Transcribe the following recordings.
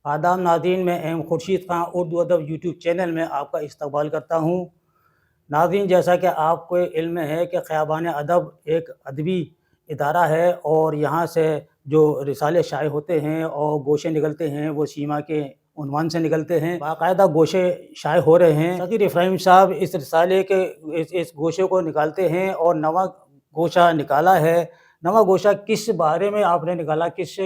آداب ناظرین، میں ایم خورشید خان اردو ادب یوٹیوب چینل میں آپ کا استقبال کرتا ہوں۔ ناظرین، جیسا کہ آپ کو علم ہے کہ خیابان ادب ایک ادبی ادارہ ہے، اور یہاں سے جو رسالے شائع ہوتے ہیں اور گوشے نکلتے ہیں وہ سیما کے عنوان سے نکلتے ہیں۔ باقاعدہ گوشے شائع ہو رہے ہیں۔ صغیر افراہیم صاحب اس رسالے کے اس گوشے کو نکالتے ہیں اور نواں گوشہ نکالا ہے۔ نواں گوشہ کس بارے میں آپ نے نکالا، کس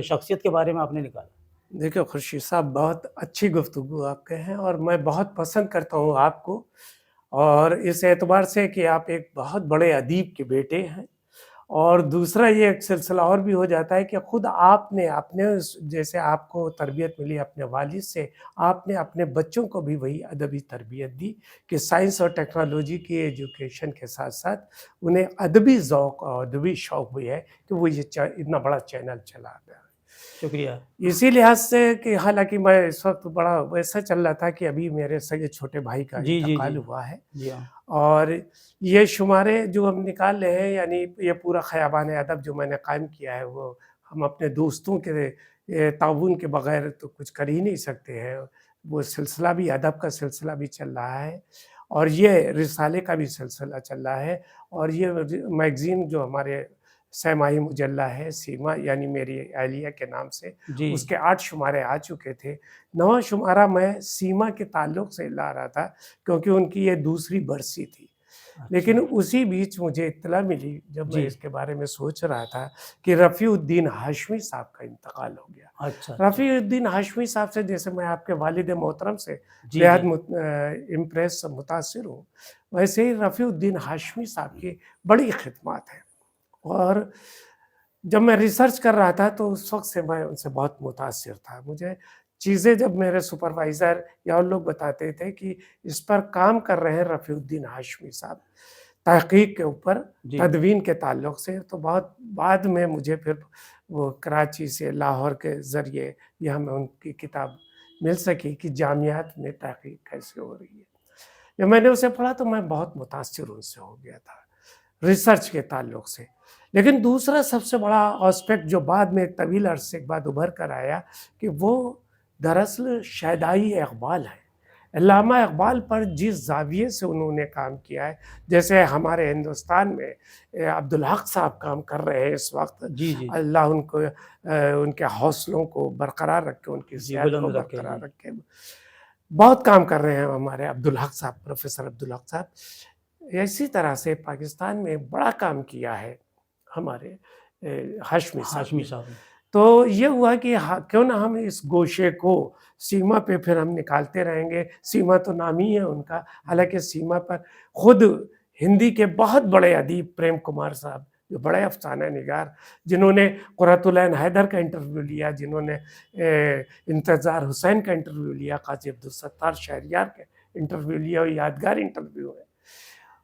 شخصیت کے بارے میں آپ نے نکالا؟ دیکھیں خورشید صاحب، بہت اچھی گفتگو آپ کے ہیں اور میں بہت پسند کرتا ہوں آپ کو، اور اس اعتبار سے کہ آپ ایک بہت بڑے ادیب کے بیٹے ہیں، اور دوسرا یہ ایک سلسلہ اور بھی ہو جاتا ہے کہ خود آپ نے جیسے آپ کو تربیت ملی اپنے والد سے، آپ نے اپنے بچوں کو بھی وہی ادبی تربیت دی کہ سائنس اور ٹیکنالوجی کی ایجوکیشن کے ساتھ ساتھ انہیں ادبی ذوق اور ادبی شوق بھی ہے کہ وہ یہ اتنا بڑا چینل چلا رہا ہے۔ شکریہ۔ اسی لحاظ سے کہ حالانکہ میں اس وقت بڑا ویسا چل رہا تھا کہ ابھی میرے سگے چھوٹے بھائی کا جی جی انتقال جی ہوا ہے، جی ہاں۔ اور یہ شمارے جو ہم نکال رہے ہیں، یعنی یہ پورا خیابان ادب جو میں نے قائم کیا ہے، وہ ہم اپنے دوستوں کے تعاون کے بغیر تو کچھ کر ہی نہیں سکتے ہیں۔ وہ سلسلہ بھی ادب کا سلسلہ بھی چل رہا ہے، اور یہ رسالے کا بھی سلسلہ چل رہا ہے، اور یہ میگزین جو ہمارے سہ ماہی مجلہ ہے سیما، یعنی میری اہلیہ کے نام سے، جی اس کے 8 شمارے آ چکے تھے۔ 9واں شمارہ میں سیما کے تعلق سے لا رہا تھا کیونکہ ان کی یہ دوسری برسی تھی، لیکن اسی بیچ مجھے اطلاع ملی جب میں جی اس کے بارے میں سوچ رہا تھا کہ رفیع الدین ہاشمی صاحب کا انتقال ہو گیا۔ اچھا اچھا رفیع الدین ہاشمی صاحب سے جیسے میں آپ کے والد محترم سے جی بے حد جی امپریس متاثر ہوں، ویسے ہی رفیع الدین ہاشمی صاحب کی بڑی خدمات ہیں، اور جب میں ریسرچ کر رہا تھا تو اس وقت سے میں ان سے بہت متاثر تھا۔ مجھے چیزیں جب میرے سپروائزر یا اور لوگ بتاتے تھے کہ اس پر کام کر رہے ہیں رفیع الدین ہاشمی صاحب تحقیق کے اوپر جی تدوین کے تعلق سے، تو بہت بعد میں مجھے پھر وہ کراچی سے لاہور کے ذریعے یہ ہمیں ان کی کتاب مل سکی کہ جامعات میں تحقیق کیسے ہو رہی ہے۔ جب میں نے اسے پڑھا تو میں بہت متاثر ان سے ہو گیا تھا ریسرچ کے تعلق سے۔ لیکن دوسرا سب سے بڑا آسپیکٹ جو بعد میں ایک طویل عرصے کے بعد ابھر کر آیا کہ وہ دراصل شیدائی اقبال ہے۔ علامہ اقبال پر جس زاویے سے انہوں نے کام کیا ہے، جیسے ہمارے ہندوستان میں عبدالحق صاحب کام کر رہے ہیں اس وقت، جی جی اللہ ان کو ان کے حوصلوں کو برقرار رکھے، ان کی جی صحت کو بلند رکھے برقرار جی۔ رکھے۔ بہت کام کر رہے ہیں ہمارے عبدالحق صاحب، پروفیسر عبدالحق صاحب۔ اسی طرح سے پاکستان میں بڑا کام کیا ہے ہمارے ہاشمی صاحب ہاشمی نے۔ صاحب نے۔ تو یہ ہوا کہ کیوں نہ ہم اس گوشے کو سیما پہ پھر ہم نکالتے رہیں گے۔ سیما تو نام ہی ہے ان کا، حالانکہ سیما پر خود ہندی کے بہت بڑے ادیب پریم کمار صاحب، جو بڑے افسانہ نگار، جنہوں نے قرۃ العین حیدر کا انٹرویو لیا، جنہوں نے انتظار حسین کا انٹرویو لیا، قاضی عبدالستار شہریار کا انٹرویو لیا، اور یادگار انٹرویو ہے۔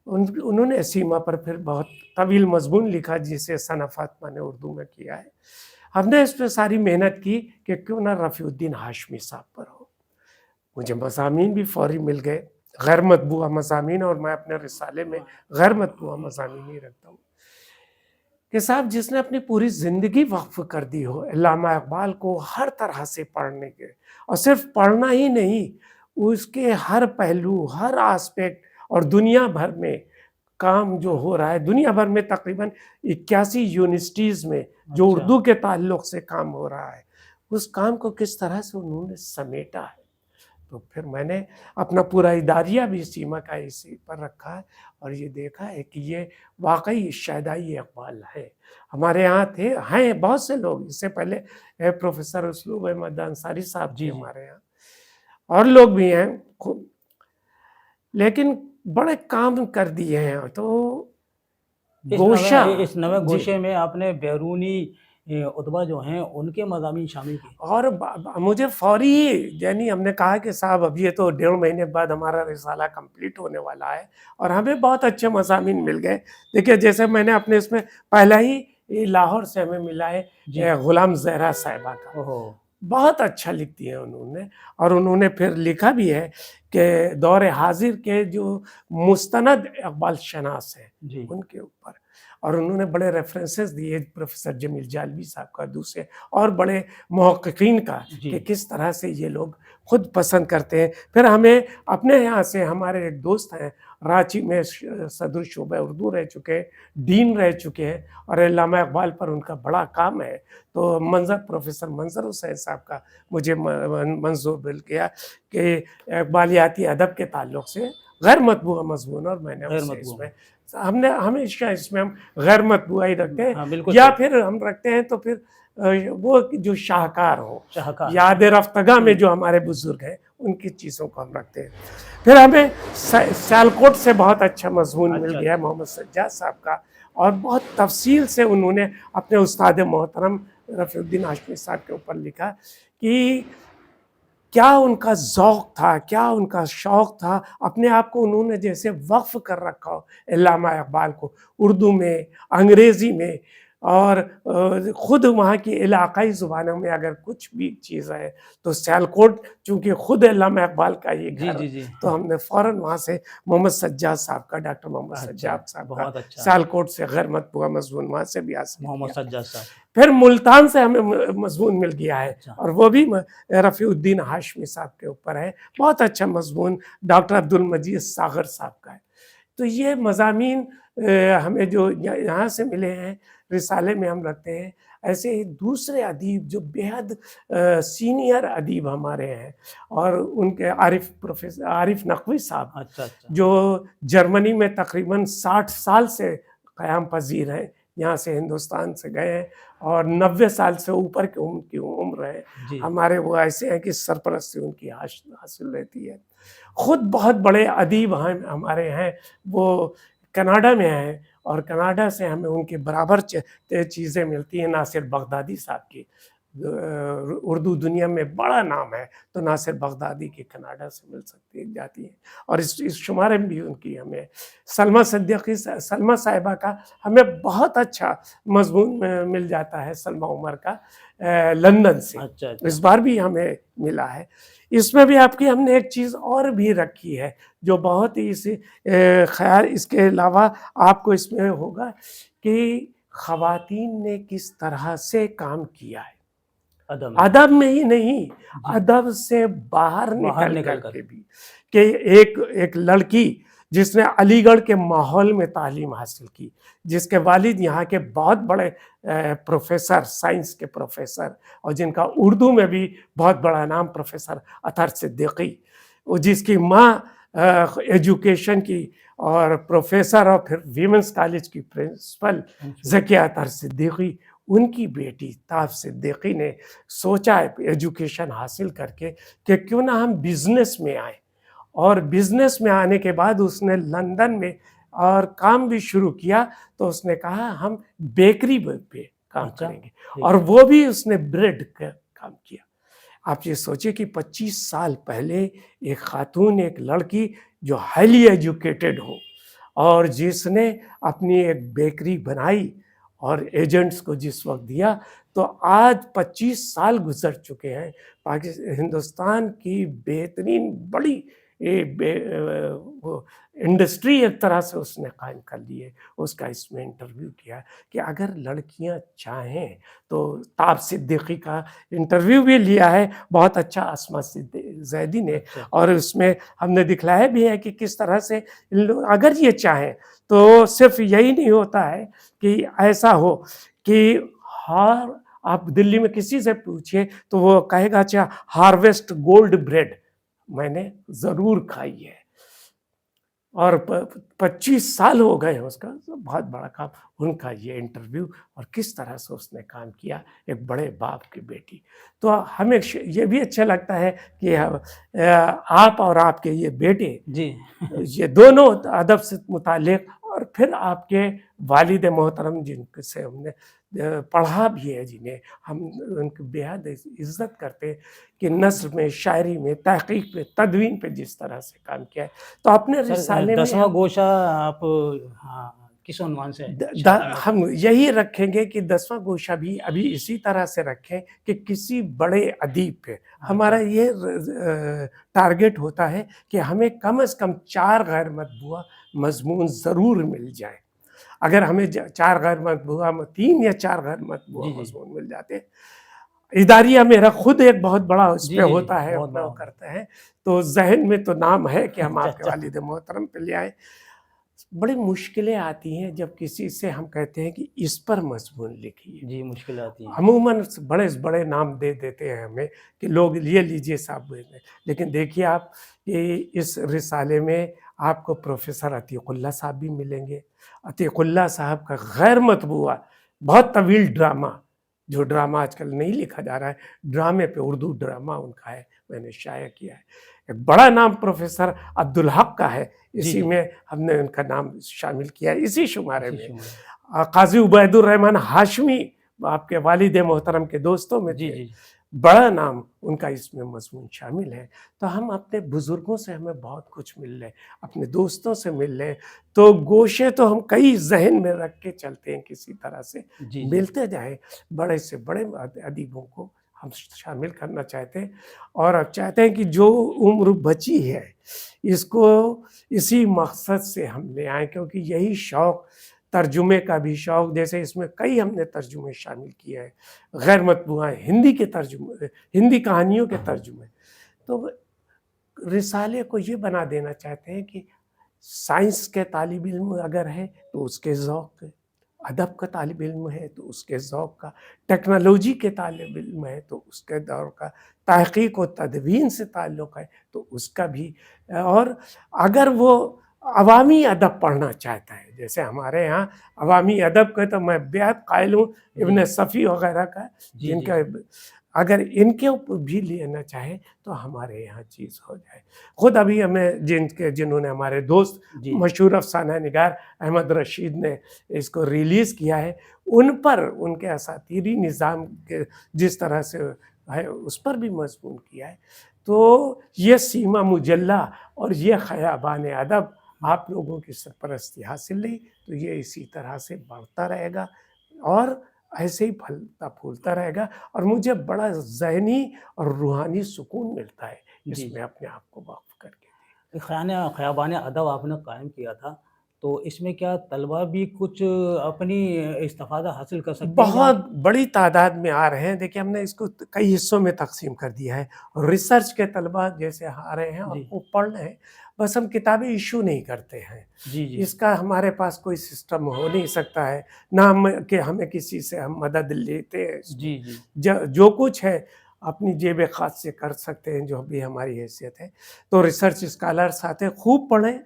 انہوں نے سیما پر پھر بہت طویل مضمون لکھا جسے ثنا فاطمہ نے اردو میں کیا ہے۔ ہم نے اس پہ ساری محنت کی کہ کیوں نہ رفیع الدین ہاشمی صاحب پر ہو۔ مجھے مضامین بھی فوری مل گئے، غیر مطبوعہ مضامین، اور میں اپنے رسالے میں غیر مطبوعہ مضامین ہی رکھتا ہوں، کہ صاحب جس نے اپنی پوری زندگی وقف کر دی ہو علامہ اقبال کو ہر طرح سے پڑھنے کے، اور صرف پڑھنا ہی نہیں، اس کے ہر پہلو، ہر آسپیکٹ، اور دنیا بھر میں کام جو ہو رہا ہے، دنیا بھر میں تقریباً 81 یونیورسٹیز میں جو اچھا اردو کے تعلق سے کام ہو رہا ہے، اس کام کو کس طرح سے انہوں نے سمیٹا ہے۔ تو پھر میں نے اپنا پورا اداریہ بھی سیما کا اسی پر رکھا ہے، اور یہ دیکھا ہے کہ یہ واقعی شیدائی اقبال ہے۔ ہمارے یہاں ہیں بہت سے لوگ، اس سے پہلے پروفیسر اسلوب احمد انصاری صاحب جی تھے جی ہمارے یہاں، اور لوگ بھی ہیں، لیکن بڑے کام کر دیے ہیں۔ تو گوشہ اس نوے جی، گوشے میں آپ نے بیرونی ادبا جو ہیں ان کے مضامین شامل کیے۔ اور مجھے فوری، یعنی ہم نے کہا کہ صاحب اب یہ تو 1.5 مہینے بعد ہمارا رسالہ کمپلیٹ ہونے والا ہے، اور ہمیں بہت اچھے مضامین مل گئے۔ دیکھیے جیسے میں نے اپنے اس میں پہلا ہی لاہور سے ہمیں ملا جی ہے غلام زہرا صاحبہ کا، اوہو بہت اچھا لکھتی ہیں انہوں نے، اور انہوں نے پھر لکھا بھی ہے کہ دور حاضر کے جو مستند اقبال شناس ہیں جی ان کے اوپر، اور انہوں نے بڑے ریفرنسز دیے پروفیسر جمیل جالوی صاحب کا، دوسرے اور بڑے محققین کا، جی کہ کس طرح سے یہ لوگ خود پسند کرتے ہیں۔ پھر ہمیں اپنے یہاں سے ہمارے ایک دوست ہیں رانچی میں صدر شعبہ اردو رہ چکے ہیں، ڈین رہ چکے ہیں، اور علامہ اقبال پر ان کا بڑا کام ہے، تو پروفیسر منظر حسین صاحب کا مجھے منظور مل گیا کہ اقبالیاتی ادب کے تعلق سے غیر مطبوعہ مضمون، اور میں نے غیر اسے مطبوع اس میں ہم نے ہمیشہ اس میں ہم غیر مطبوعہ ہی رکھتے ہیں، ہاں بالکل یا صحیح، پھر ہم رکھتے ہیں تو پھر وہ جو شاہکار ہو، شاہکار یاد رفتگاہ میں جو ہمارے بزرگ ہیں ان کی چیزوں کو ہم رکھتے ہیں۔ پھر ہمیں سیالکوٹ سے بہت اچھا مضمون مل اچھا گیا محمد سجاد صاحب کا، اور بہت تفصیل سے انہوں نے اپنے استاد محترم رفیع الدین ہاشمی صاحب کے اوپر لکھا کہ کیا ان کا ذوق تھا، کیا ان کا شوق تھا، اپنے آپ کو انہوں نے جیسے وقف کر رکھا ہو علامہ اقبال کو، اردو میں، انگریزی میں، اور خود وہاں کی علاقائی زبانوں میں اگر کچھ بھی چیز ہے تو سیالکوٹ چونکہ خود علامہ اقبال کا یہ جی گھر، جی جی تو ہم نے فوراً وہاں سے محمد سجاد صاحب کا، ڈاکٹر محمد اچھا سجاد صاحب کا بہت اچھا سیالکوٹ سے غیر مطبوعہ مضمون وہاں سے بھی حاصل محمد کیا۔ سجاد صاحب پھر ملتان سے ہمیں مضمون مل گیا ہے، اچھا اور وہ بھی رفیع الدین ہاشمی صاحب کے اوپر ہے، بہت اچھا مضمون ڈاکٹر عبد المجید ساغر صاحب کا ہے۔ تو یہ مضامین ہمیں جو یہاں سے ملے ہیں رسالے میں ہم رکھتے ہیں۔ ایسے ہی دوسرے ادیب جو بےحد سینئر ادیب ہمارے ہیں، اور ان کے پروفیسر عارف نقوی صاحب، اچھا اچھا جو جرمنی میں تقریباً 60 سال سے قیام پذیر ہیں، یہاں سے ہندوستان سے گئے ہیں، اور 90 سال سے اوپر کی عمر ہے، جی ہمارے وہ ایسے ہیں کہ سرپرستی ان کی حاصل رہتی ہے۔ خود بہت بڑے ادیب ہیں ہمارے ہیں، وہ کینیڈا میں ہیں، اور کینیڈا سے ہمیں ان کے برابر چیزیں ملتی ہیں۔ ناصر بغدادی صاحب کی اردو دنیا میں بڑا نام ہے، تو ناصر بغدادی کی کینیڈا سے مل سکتی جاتی ہیں، اور اس شمارے میں بھی ان کی ہمیں سلمہ صاحبہ کا ہمیں بہت اچھا مضمون مل جاتا ہے، سلمہ عمر کا لندن سے، اچھا اچھا اس بار بھی ہمیں ملا ہے۔ اس میں بھی آپ کی ہم نے ایک چیز اور بھی رکھی ہے جو بہت ہی خیال، اس کے علاوہ آپ کو اس میں ہوگا کہ خواتین نے کس طرح سے کام کیا ہے، ادب میں ادب میں ہی نہیں، جی ادب سے باہر باہر نکل نکل کر کر کے بھی، کہ ایک لڑکی جس نے علی گڑھ کے ماحول میں تعلیم حاصل کی، جس کے والد یہاں کے بہت بڑے پروفیسر، سائنس کے پروفیسر، اور جن کا اردو میں بھی بہت بڑا نام پروفیسر اطہر صدیقی، جس کی ماں ایجوکیشن کی اور پروفیسر، اور پھر ویمنس کالج کی پرنسپل ذکیہ اطہر صدیقی، ان کی بیٹی طاف صدیقی نے سوچا ہے ایجوکیشن حاصل کر کے کہ کیوں نہ ہم بزنس میں آئیں، اور بزنس میں آنے کے بعد اس نے لندن میں اور کام بھی شروع کیا، تو اس نے کہا ہم بیکری پہ کام اچھا کریں گے، ٹھیک اور ہے وہ بھی اس نے بریڈ کا کام کیا۔ آپ یہ سوچیں کہ 25 سال پہلے ایک خاتون، ایک لڑکی جو ہائیلی ایجوکیٹڈ ہو، اور جس نے اپنی ایک بیکری بنائی اور ایجنٹس کو جس وقت دیا، تو آج 25 سال گزر چکے ہیں، ہندوستان کی بہترین بڑی وہ انڈسٹری ایک طرح سے اس نے قائم کر لی ہے۔ اس کا اس میں انٹرویو کیا کہ اگر لڑکیاں چاہیں تو، طاف صدیقی کا انٹرویو بھی لیا ہے بہت اچھا اسما زیدی نے، اچھا اور اس میں ہم نے دکھلایا بھی ہے کہ کس طرح سے اگر یہ چاہیں تو صرف یہی نہیں ہوتا ہے کہ ایسا ہو کہ آپ دلی میں کسی سے پوچھیں تو وہ کہے گا اچھا ہارویسٹ گولڈ بریڈ میں نے ضرور کھائی ہے، اور 25 سال ہو گئے اس کا، بہت بڑا کام ان کا یہ انٹرویو، اور کس طرح سے اس نے کام کیا ایک بڑے باپ کی بیٹی۔ تو ہمیں یہ بھی اچھا لگتا ہے کہ آپ اور آپ کے یہ بیٹے، جی یہ دونوں ادب سے متعلق، اور پھر آپ کے والد محترم جن سے ہم نے پڑھا بھی ہے، جنہیں ہم ان کی بےحد عزت کرتے ہیں، کہ نثر میں، شاعری میں، تحقیق میں، تدوین پہ جس طرح سے کام کیا ہے، تو اپنے سر رسالے میں 10واں گوشہ آپ ہاں کس عنوان سے ہم یہی رکھیں گے کہ 10واں گوشہ بھی ابھی اسی طرح سے رکھیں کہ کسی بڑے ادیب پہ ہمارا یہ ٹارگٹ ہوتا ہے کہ ہمیں کم از کم 4 غیر مطبوعہ مضمون ضرور مل جائیں۔ اگر ہمیں 4 غیر مطبوعہ 3 یا 4 غیر مطبوعہ جی جی مضمون مل جاتے ہیں، اداریہ میرا خود ایک بہت بڑا اس جی پہ جی ہوتا ہے، بہت میں وہ بڑا کرتے ہیں، تو ذہن میں تو نام ہے کہ ہم اچھا آپ کے اچھا والد محترم پہ لے آئیں۔ بڑی مشکلیں آتی ہیں جب کسی سے ہم کہتے ہیں کہ اس پر مضمون لکھیے، جی مشکل آتی ہیں عموماً بڑے بڑے نام دے دیتے ہیں ہمیں کہ لوگ یہ لیجئے صاحب، لیکن دیکھیے آپ کہ اس رسالے میں آپ کو پروفیسر عتیق اللہ صاحب بھی ملیں گے۔ عتیق اللہ صاحب کا غیر مطبوعہ بہت طویل ڈرامہ، جو ڈرامہ آج کل نہیں لکھا جا رہا ہے، ڈرامے پہ اردو ڈرامہ ان کا ہے، میں نے شائع کیا ہے۔ ایک بڑا نام پروفیسر عبدالحق کا ہے، جی اسی جی میں ہم نے ان کا نام شامل کیا ہے اسی شمارے اسی میں۔ شمار قاضی عبید الرحمن ہاشمی آپ کے والد محترم کے دوستوں میں جی تھے، جی بڑا نام ان کا اس میں مضمون شامل ہے۔ تو ہم اپنے بزرگوں سے ہمیں بہت کچھ مل رہے، اپنے دوستوں سے مل رہے، تو گوشے تو ہم کئی ذہن میں رکھ کے چلتے ہیں، کسی طرح سے جی جی ملتے جائیں، بڑے سے بڑے ادیبوں کو ہم شامل کرنا چاہتے ہیں، اور اب چاہتے ہیں کہ جو عمر بچی ہے اس کو اسی مقصد سے ہم لے آئیں، کیونکہ یہی شوق، ترجمے کا بھی شوق، جیسے اس میں کئی ہم نے ترجمے شامل کیے ہیں، غیر مطبوعہ ہندی کے ترجمے، ہندی کہانیوں کے ترجمے، تو رسالے کو یہ بنا دینا چاہتے ہیں کہ سائنس کے طالب علم اگر ہے تو اس کے ذوق، ادب کا طالب علم ہے تو اس کے ذوق کا، ٹیکنالوجی کے طالب علم ہے تو اس کے دور کا، تحقیق و تدوین سے تعلق ہے تو اس کا بھی، اور اگر وہ عوامی ادب پڑھنا چاہتا ہے، جیسے ہمارے ہاں عوامی ادب کا تو میں بےحد قائل ہوں، جی ابن صفی وغیرہ کا، جی جن جی کا اگر ان کے اوپر بھی لینا چاہے تو ہمارے یہاں چیز ہو جائے۔ خود ابھی ہمیں جنہوں نے ہمارے دوست جی مشہور افسانہ نگار احمد رشید نے اس کو ریلیز کیا ہے، ان پر ان کے اساطیری نظام کے جس طرح سے ہے اس پر بھی مضمون کیا ہے۔ تو یہ سیما مجلہ اور یہ خیابان ادب آپ لوگوں کی سرپرستی حاصل رہی تو یہ اسی طرح سے بڑھتا رہے گا اور ایسے ہی پھلتا پھولتا رہے گا، اور مجھے بڑا ذہنی اور روحانی سکون ملتا ہے جی اس میں اپنے آپ کو وقف کر کے۔ خیابان ادب آپ نے قائم کیا تھا، تو اس میں کیا طلبہ بھی کچھ اپنی استفادہ حاصل کر سکتے ہیں یہاں؟ بہت بڑی تعداد میں آ رہے ہیں، دیکھیں ہم نے اس کو کئی حصوں میں تقسیم کر دیا ہے، اور ریسرچ کے طلبہ جیسے آ رہے ہیں اور جی وہ پڑھ رہے ہیں، بس ہم کتابیں ایشو نہیں کرتے ہیں، جی جی اس کا ہمارے پاس کوئی سسٹم ہو نہیں سکتا ہے، نہ ہم کہ ہمیں کسی سے ہم مدد لیتے ہیں اس میں، جی جی جو کچھ ہے اپنی جیب خاص سے کر سکتے ہیں، جو بھی ہماری حیثیت ہے۔ تو ریسرچ اسکالرس آتے ہیں، خوب پڑھیں،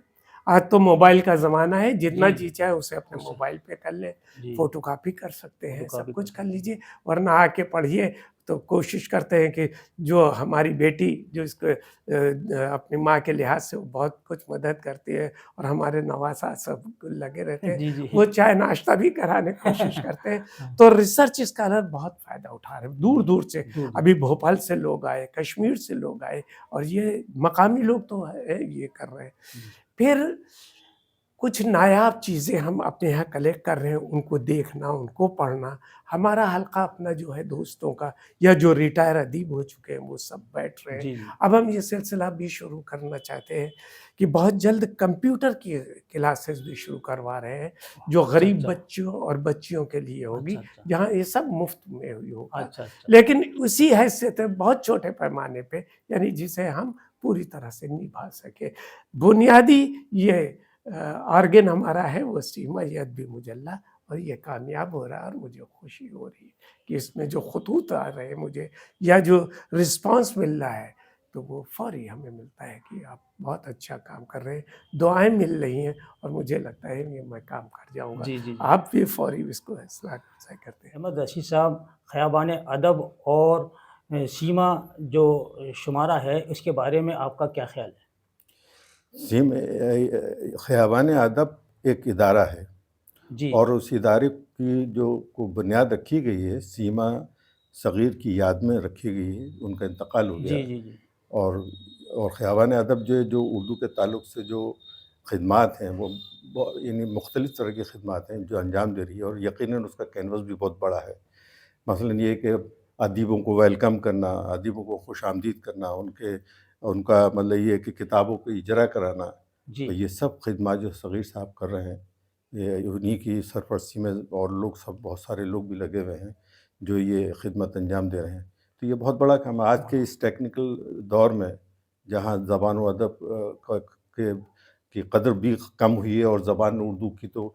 آج تو موبائل کا زمانہ ہے، جتنا جی جی چاہے اسے اپنے اسے موبائل پہ کر لیں، جی فوٹو کاپی کر سکتے فوٹو ہیں، سب کاپی کر کچھ کر سکتے ہیں لیجئے، ورنہ آ کے پڑھیے۔ تو کوشش کرتے ہیں کہ جو ہماری بیٹی جو اس کو اپنی ماں کے لحاظ سے بہت کچھ مدد کرتی ہے، اور ہمارے نواسا سب لگے رہتے ہیں، جی جی وہ چائے ناشتہ بھی کرانے کی کوشش کرتے ہیں۔ ہاں، تو ریسرچ اسکالر بہت فائدہ اٹھا رہے ہیں دور جی دور سے، دور دور ابھی بھوپال سے لوگ آئے، کشمیر سے لوگ آئے، اور یہ مقامی لوگ تو ہے یہ کر رہے ہیں۔ جی پھر کچھ نایاب چیزیں ہم اپنے یہاں کلیکٹ کر رہے ہیں، ان کو دیکھنا، ان کو پڑھنا، ہمارا حلقہ اپنا جو ہے دوستوں کا یا جو ریٹائر ادیب ہو چکے ہیں وہ سب بیٹھ رہے ہیں۔ جی جی اب ہم یہ سلسلہ بھی شروع کرنا چاہتے ہیں کہ بہت جلد کمپیوٹر کی کلاسز بھی شروع کروا رہے ہیں، جو اچھا غریب اچھا بچوں اور بچیوں کے لیے ہوگی، اچھا اچھا جہاں یہ سب مفت میں ہوئی ہوگا، اچھا اچھا لیکن اسی حیثیت ہے بہت چھوٹے پیمانے پہ، یعنی جسے ہم پوری طرح سے نبھا سکے۔ بنیادی یہ آرگن ہمارا ہے وہ سیما یہ ادبی مجلہ، اور یہ کامیاب ہو رہا ہے، اور مجھے خوشی ہو رہی ہے کہ اس میں جو خطوط آ رہے ہیں مجھے یا جو رسپانس مل رہا ہے تو وہ فوری ہمیں ملتا ہے کہ آپ بہت اچھا کام کر رہے ہیں، دعائیں مل رہی ہیں، اور مجھے لگتا ہے کہ میں کام کر جاؤں گا۔ جی جی جی آپ بھی فوری اس کو اصلاح کرتے ہیں۔ احمد رشید صاحب، خیابان ادب اور سیما جو شمارہ ہے اس کے بارے میں آپ کا کیا خیال ہے؟ خیابان ادب ایک ادارہ ہے، جی اور اس ادارے کی جو کو بنیاد رکھی گئی ہے سیما صغیر کی یاد میں رکھی گئی ہے، ان کا انتقال ہو گیا، جی جی جی اور خیابان ادب جو اردو کے تعلق سے جو خدمات ہیں وہ یعنی مختلف طرح کی خدمات ہیں جو انجام دے رہی ہے، اور یقیناً اس کا کینوس بھی بہت بڑا ہے۔ مثلاً یہ کہ ادیبوں کو ویلکم کرنا، ادیبوں کو خوش آمدید کرنا، ان کا مطلب یہ ہے کہ کتابوں کو اجرا کرانا، جی تو یہ سب خدمات جو صغیر صاحب کر رہے ہیں یہ انہی کی سرپرستی میں اور لوگ سب بہت سارے لوگ بھی لگے ہوئے ہیں جو یہ خدمت انجام دے رہے ہیں. تو یہ بہت بڑا کام ہے آج کے اس ٹیکنیکل دور میں، جہاں زبان و ادب کی قدر بھی کم ہوئی ہے، اور زبان اردو کی تو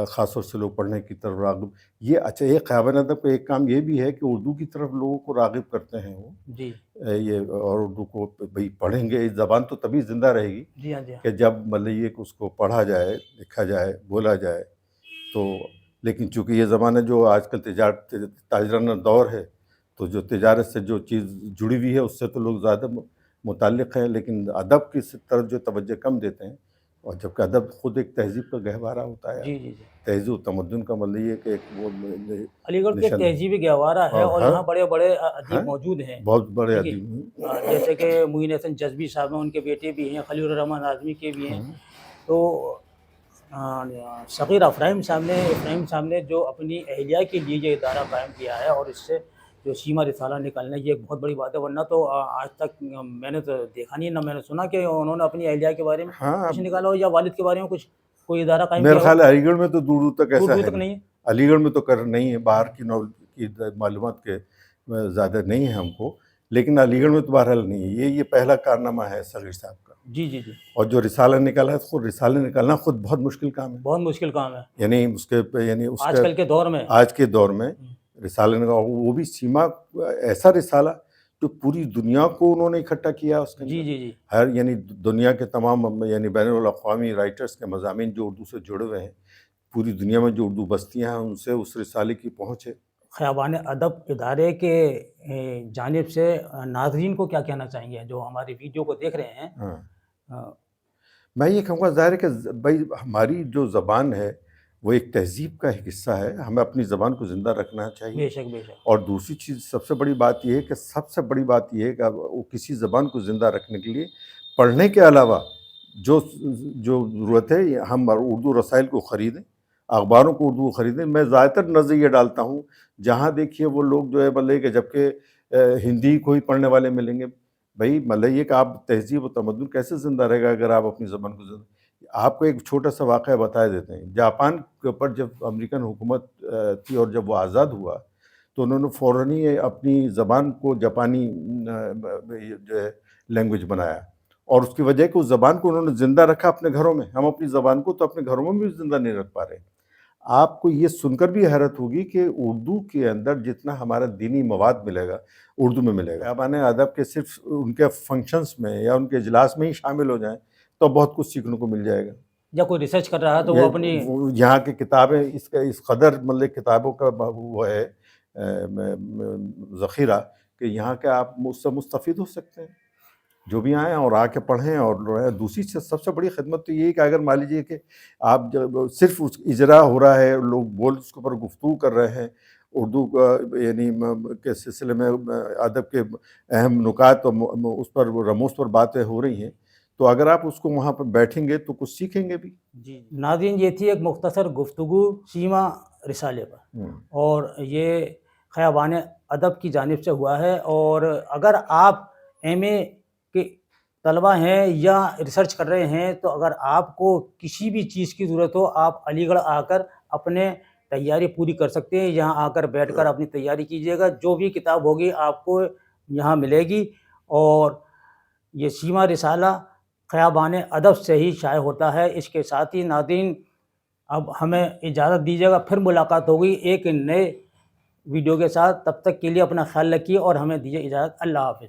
خاص طور سے لوگ پڑھنے کی طرف راغب. یہ اچھا، ایک خیابان ادب کا ایک کام یہ بھی ہے کہ اردو کی طرف لوگوں کو راغب کرتے ہیں وہ جی یہ، اور اردو کو بھئی پڑھیں گے. زبان تو تبھی زندہ رہے گی جی ہاں جی ہاں کہ جب مطلب یہ کہ اس کو پڑھا جائے، لکھا جائے، بولا جائے. تو لیکن چونکہ یہ زمانہ جو آج کل تاجرانہ دور ہے، تو جو تجارت سے جو چیز جڑی ہوئی ہے اس سے تو لوگ زیادہ متعلق ہیں، لیکن ادب کی طرف جو توجہ کم دیتے ہیں. اور جبکہ ادب خود ایک تہذیب کا گہوارہ ہوتا ہے. جی جی جی تہذیب و تمدن کا مطلب یہ کہ ایک وہ علی گڑھ تو ایک نشان تہذیبی گہوارہ ہے، اور ہاں یہاں بڑے بڑے ہاں ادیب موجود ہیں. بہت بڑے ٹھیک ہے، ادیب جیسے کہ معین حسن جذبی صاحب ہیں، ان کے بیٹے بھی ہیں، خلیل الرحمن اعظمی کے بھی ہیں. تو صغیر افراہیم صاحب نے جو اپنی اہلیہ کے لیے یہ ادارہ قائم کیا ہے، اور اس سے جو سیما رسالہ نکالنا، یہ ایک بہت بڑی بات ہے. ورنہ تو آج تک میں نے تو دیکھا نہیں، نہ میں نے سنا کہ انہوں نے اپنی اہلیہ کے بارے میں ہاں. کچھ نکالا ہو، یا والد کے بارے میں کچھ کوئی ادارہ قائم میرا کیا ہو. خیال ہے علی گڑھ میں تو دور دور تک ایسا دور ہے تک نہیں ہے. علی گڑھ میں تو نہیں ہے، باہر کی کی معلومات کے زیادہ نہیں ہے ہم کو، لیکن علی گڑھ میں تو بہرحال نہیں ہے. یہ پہلا کارنامہ ہے صغیر صاحب کا. جی جی جی اور جو رسالہ نکالا ہے، خود رسالہ نکالنا خود بہت مشکل کام ہے. بہت مشکل کام ہے یعنی اس آج کا کل کے دور میں. آج کے دور میں رسالہ نکالا، وہ بھی سیما ایسا رسالہ جو پوری دنیا کو انہوں نے اکٹھا کیا اس کے جی اندر. جی جی ہر یعنی دنیا کے تمام یعنی بین الاقوامی رائٹرز کے مضامین جو اردو سے جڑے ہوئے ہیں، پوری دنیا میں جو اردو بستیاں ہیں ان سے اس رسالے کی پہنچ ہے. خیابان ادب ادارے کے جانب سے ناظرین کو کیا کہنا چاہیں گے جو ہماری ویڈیو کو دیکھ رہے ہیں؟ ہاں، میں یہ کہوں گا، ظاہر ہے کہ بھائی ہماری جو زبان ہے وہ ایک تہذیب کا ایک حصہ ہے، ہمیں اپنی زبان کو زندہ رکھنا چاہیے. بے شک بے شک. اور دوسری چیز سب سے بڑی بات یہ ہے کہ وہ کسی زبان کو زندہ رکھنے کے لیے پڑھنے کے علاوہ جو ضرورت ہے، ہم اردو رسائل کو خریدیں، اخباروں کو اردو خریدیں. میں زیادہ تر نظر یہ ڈالتا ہوں، جہاں دیکھیے وہ لوگ جو ہے مطلب کہ جبکہ ہندی کو ہی پڑھنے والے ملیں گے. بھائی مطلب یہ کہ آپ تہذیب و تمدن کیسے زندہ رہے گا اگر آپ اپنی زبان کو زندہ. آپ کو ایک چھوٹا سا واقعہ بتا دیتے ہیں. جاپان کے اوپر جب امریکن حکومت تھی اور جب وہ آزاد ہوا تو انہوں نے فوراً ہی اپنی زبان کو جاپانی جو ہے لینگویج بنایا، اور اس کی وجہ کہ اس زبان کو انہوں نے زندہ رکھا اپنے گھروں میں. ہم اپنی زبان کو تو اپنے گھروں میں بھی زندہ نہیں رکھ پا رہے. آپ کو یہ سن کر بھی حیرت ہوگی کہ اردو کے اندر جتنا ہمارا دینی مواد ملے گا اردو میں ملے گا. خیابان ادب کے صرف ان کے فنکشنز میں یا ان کے اجلاس میں ہی شامل ہو جائیں تو بہت کچھ سیکھنے کو مل جائے گا. یا کوئی ریسرچ کر رہا ہے تو وہ اپنی یہاں کی کتابیں اس قدر مطلب کتابوں کا وہ ہے ذخیرہ کہ یہاں کے آپ اس سے مستفید ہو سکتے ہیں. جو بھی آئیں اور آ کے پڑھیں. اور دوسری سب سے بڑی خدمت تو یہ ہے کہ اگر مان لیجیے کہ آپ جب صرف اجرا ہو رہا ہے، لوگ بول اس کے اوپر گفتگو کر رہے ہیں اردو یعنی کے سلسلے میں ادب کے اہم نکات اس پر رموز پر باتیں ہو رہی ہیں، تو اگر آپ اس کو وہاں پر بیٹھیں گے تو کچھ سیکھیں گے بھی. جی ناظرین، یہ تھی ایک مختصر گفتگو سیما رسالے پر، اور یہ خیابان ادب کی جانب سے ہوا ہے. اور اگر آپ ایم اے کے طلبہ ہیں یا ریسرچ کر رہے ہیں تو اگر آپ کو کسی بھی چیز کی ضرورت ہو، آپ علی گڑھ آ کر اپنے تیاری پوری کر سکتے ہیں. یہاں آ کر بیٹھ کر اپنی تیاری کیجیے گا، جو بھی کتاب ہوگی آپ کو یہاں ملے گی. اور یہ سیما رسالہ خیابان ادب سے ہی شائع ہوتا ہے. اس کے ساتھ ہی ناظرین اب ہمیں اجازت دیجیے گا، پھر ملاقات ہوگی ایک نئے ویڈیو کے ساتھ. تب تک کے لیے اپنا خیال رکھیے اور ہمیں دیجیے اجازت. اللہ حافظ.